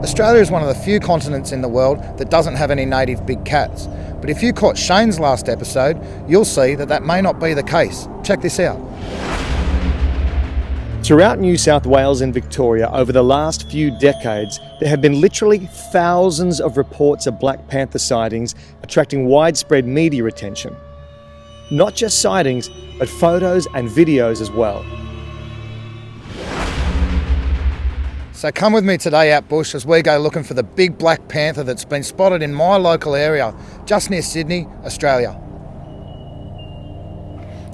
Australia is one of the few continents in the world that doesn't have any native big cats. But if you caught Shane's last episode, you'll see that that may not be the case. Check this out. Throughout New South Wales and Victoria over the last few decades, there have been literally thousands of reports of black panther sightings, attracting widespread media attention. Not just sightings, but photos and videos as well. So come with me today out bush as we go looking for the big black panther that's been spotted in my local area, just near Sydney, Australia.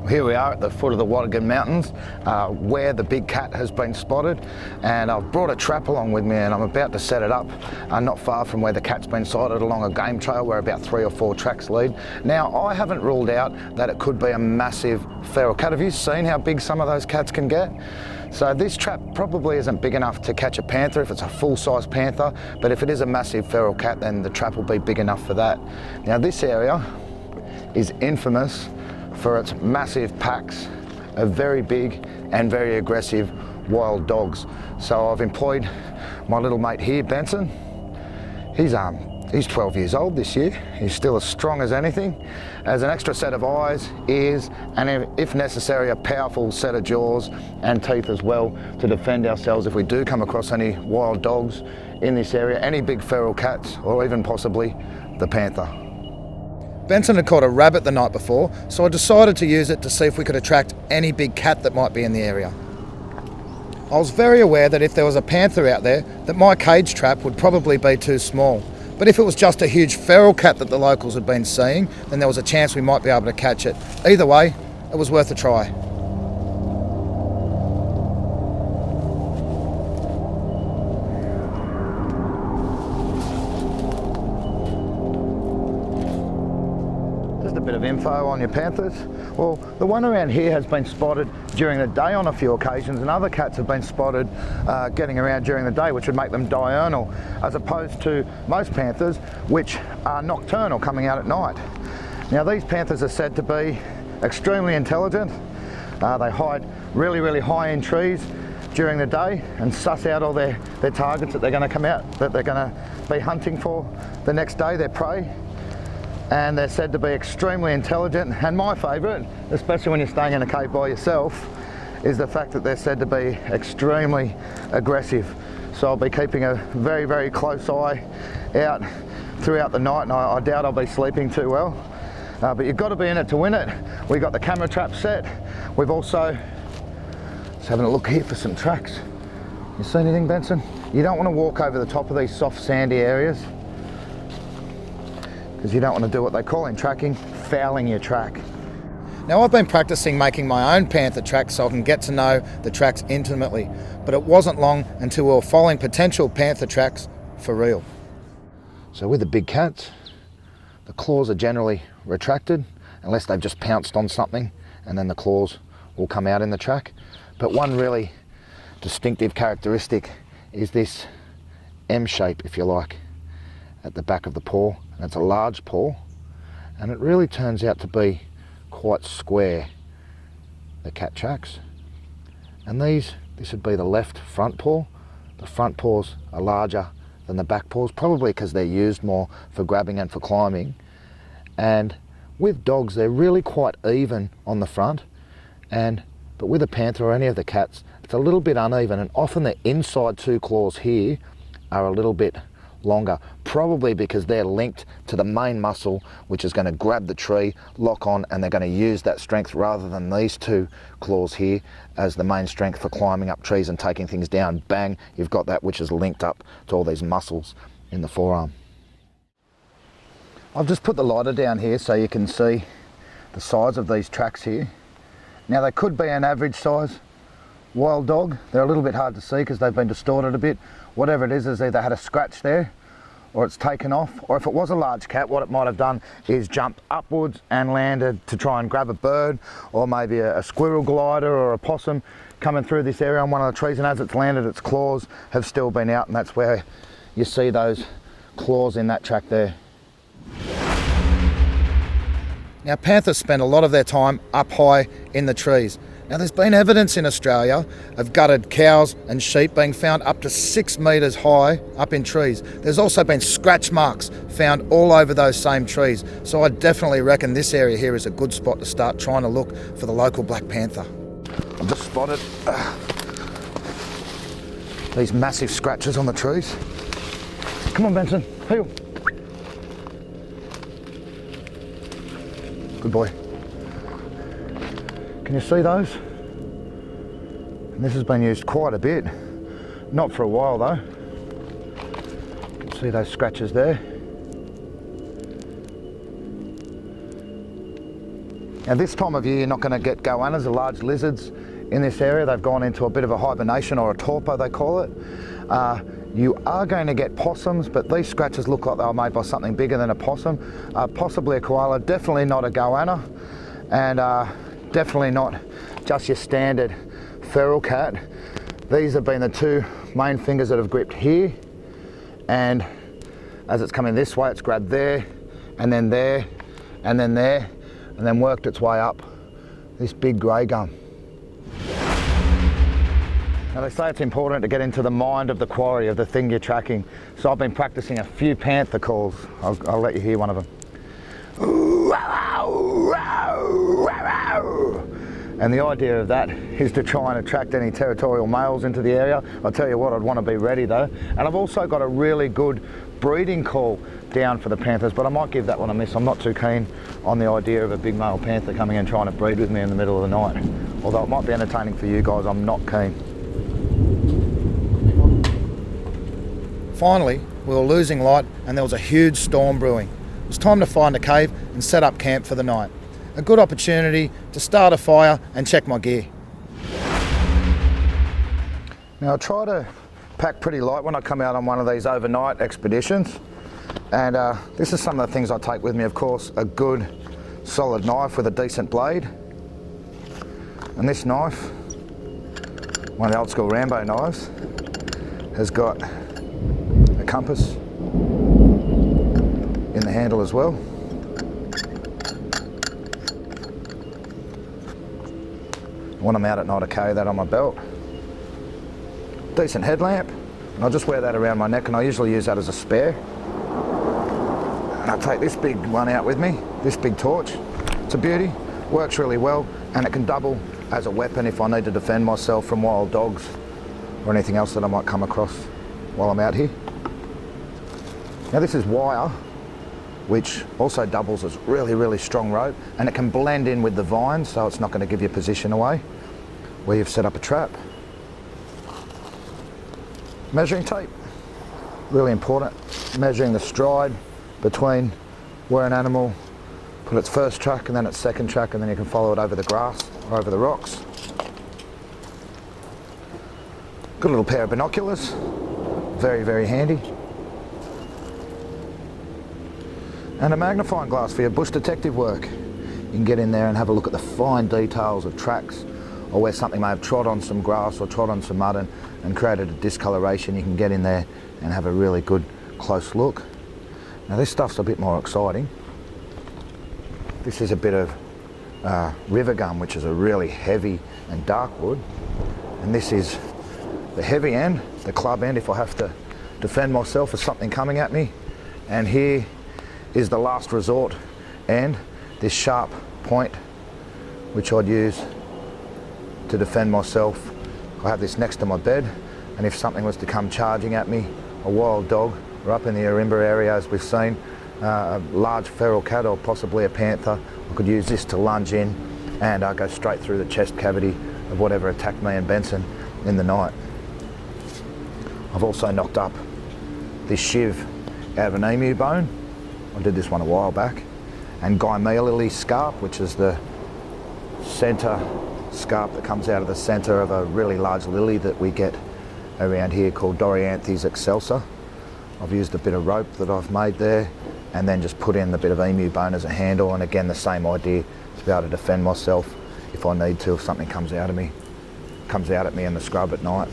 Here we are at the foot of the Watagan Mountains, where the big cat has been spotted, and I've brought a trap along with me and I'm about to set it up not far from where the cat's been sighted along a game trail where about 3 or 4 tracks lead. Now, I haven't ruled out that it could be a massive feral cat. Have you seen how big some of those cats can get? So this trap probably isn't big enough to catch a panther if it's a full-size panther, but if it is a massive feral cat, then the trap will be big enough for that. Now, this area is infamous for its massive packs of very big and very aggressive wild dogs. So I've employed my little mate here, Benson. He's 12 years old this year. He's still as strong as anything. As an extra set of eyes, ears, and if necessary, a powerful set of jaws and teeth as well to defend ourselves if we do come across any wild dogs in this area, any big feral cats, or even possibly the panther. Benson had caught a rabbit the night before, so I decided to use it to see if we could attract any big cat that might be in the area. I was very aware that if there was a panther out there, that my cage trap would probably be too small. But if it was just a huge feral cat that the locals had been seeing, then there was a chance we might be able to catch it. Either way, it was worth a try. Just a bit of info on your panthers. Well, the one around here has been spotted during the day on a few occasions, and other cats have been spotted getting around during the day, which would make them diurnal, as opposed to most panthers, which are nocturnal, coming out at night. Now, these panthers are said to be extremely intelligent. They hide really, really high in trees during the day and suss out all their targets that they're going to come out, that they're going to be hunting for the next day, their prey. And they're said to be extremely intelligent, and my favourite, especially when you're staying in a cave by yourself, is the fact that they're said to be extremely aggressive. So I'll be keeping a very, very close eye out throughout the night, and I doubt I'll be sleeping too well. But you've got to be in it to win it. We've got the camera trap set. We've also, just having a look here for some tracks. You see anything, Benson? You don't want to walk over the top of these soft sandy areas, because you don't want to do what they call in tracking, fouling your track. Now, I've been practicing making my own panther tracks so I can get to know the tracks intimately, but it wasn't long until we were following potential panther tracks for real. So with the big cats, the claws are generally retracted unless they've just pounced on something, and then the claws will come out in the track. But one really distinctive characteristic is this M shape, if you like, at the back of the paw. And it's a large paw, and it really turns out to be quite square, the cat tracks. And this would be the left front paw. The front paws are larger than the back paws, probably because they're used more for grabbing and for climbing. And with dogs, they're really quite even on the front, but with a panther or any of the cats, it's a little bit uneven, and often the inside 2 claws here are a little bit longer, probably because they're linked to the main muscle, which is going to grab the tree, lock on, and they're going to use that strength rather than these 2 claws here as the main strength for climbing up trees and taking things down. Bang, you've got that which is linked up to all these muscles in the forearm. I've just put the lighter down here so you can see the size of these tracks here. Now, they could be an average size wild dog. They're a little bit hard to see because they've been distorted a bit. Whatever it is either had a scratch there or it's taken off, or if it was a large cat, what it might have done is jumped upwards and landed to try and grab a bird, or maybe a squirrel glider or a possum coming through this area on one of the trees, and as it's landed, its claws have still been out, and that's where you see those claws in that track there. Now, panthers spend a lot of their time up high in the trees, Now there's been evidence in Australia of gutted cows and sheep being found up to 6 metres high up in trees. There's also been scratch marks found all over those same trees. So I definitely reckon this area here is a good spot to start trying to look for the local black panther. I've just spotted these massive scratches on the trees. Come on, Benson, heel. Good boy. Can you see those? And this has been used quite a bit. Not for a while though. You can see those scratches there. Now this time of year you're not going to get goannas, the large lizards in this area. They've gone into a bit of a hibernation, or a torpor they call it. You are going to get possums, but these scratches look like they were made by something bigger than a possum. Possibly a koala, definitely not a goanna, and definitely not just your standard feral cat. These have been the two main fingers that have gripped here, and as it's coming this way it's grabbed there, and then there, and then there, and then worked its way up this big grey gum. Now they say it's important to get into the mind of the quarry, of the thing you're tracking. So I've been practicing a few panther calls. I'll let you hear one of them. And the idea of that is to try and attract any territorial males into the area. I'll tell you what, I'd want to be ready though. And I've also got a really good breeding call down for the panthers, but I might give that one a miss. I'm not too keen on the idea of a big male panther coming and trying to breed with me in the middle of the night. Although it might be entertaining for you guys, I'm not keen. Finally, we were losing light and there was a huge storm brewing. It was time to find a cave and set up camp for the night. A good opportunity to start a fire and check my gear. Now I try to pack pretty light when I come out on one of these overnight expeditions, and this is some of the things I take with me. Of course, a good solid knife with a decent blade, and this knife, one of the old school Rambo knives, has got a compass in the handle as well. When I'm out at night I carry that on my belt. Decent headlamp, and I'll just wear that around my neck, and I usually use that as a spare. And I'll take this big one out with me, this big torch. It's a beauty, works really well, and it can double as a weapon if I need to defend myself from wild dogs or anything else that I might come across while I'm out here. Now this is wire, which also doubles as really strong rope, and it can blend in with the vines, so it's not going to give your position away where you've set up a trap. Measuring tape, really important. Measuring the stride between where an animal put its first track and then its second track, and then you can follow it over the grass or over the rocks. Got a little pair of binoculars, very handy. And a magnifying glass for your bush detective work. You can get in there and have a look at the fine details of tracks, or where something may have trod on some grass or trod on some mud and created a discoloration. You can get in there and have a really good close look. Now this stuff's a bit more exciting. This is a bit of river gum, which is a really heavy and dark wood. And this is the heavy end, the club end, if I have to defend myself with something coming at me. And here is the last resort, and this sharp point, which I'd use to defend myself. I have this next to my bed, and if something was to come charging at me, a wild dog, or up in the Ourimbah area as we've seen, a large feral cat or possibly a panther, I could use this to lunge in and go straight through the chest cavity of whatever attacked me and Benson in the night. I've also knocked up this shiv out of an emu bone. I did this one a while back. And Guymea lily scarp, which is the centre scarp that comes out of the centre of a really large lily that we get around here called Dorianthus excelsa. I've used a bit of rope that I've made there, and then just put in the bit of emu bone as a handle, and again the same idea, to be able to defend myself if I need to, if something comes out at me in the scrub at night.